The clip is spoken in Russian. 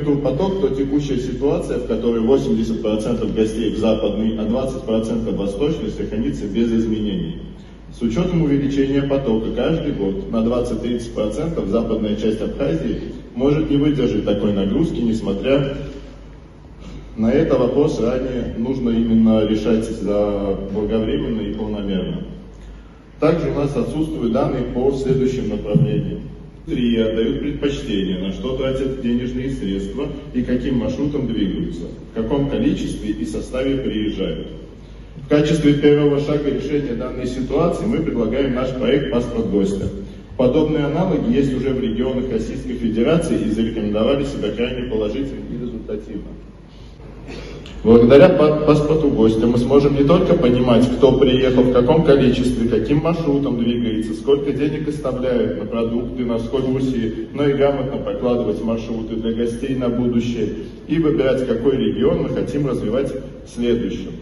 Турпоток, то текущая ситуация, в которой 80% гостей в западной, а 20% в восточной, сохранится без изменений. С учетом увеличения потока каждый год на 20-30% западная часть Абхазии может не выдержать такой нагрузки, несмотря на это вопрос ранее нужно именно решать заблаговременно и полномерно. Также у нас отсутствуют данные по следующим направлениям. Отдают предпочтение, на что тратят денежные средства и каким маршрутом двигаются, в каком количестве и составе приезжают. В качестве первого шага решения данной ситуации мы предлагаем наш проект «Паспорт гостя». Подобные аналоги есть уже в регионах Российской Федерации и зарекомендовали себя крайне положительно и результативно. Благодаря паспорту гостя мы сможем не только понимать, кто приехал, в каком количестве, каким маршрутом двигается, сколько денег оставляют на продукты, на экскурсии, но и грамотно прокладывать маршруты для гостей на будущее и выбирать, какой регион мы хотим развивать следующим.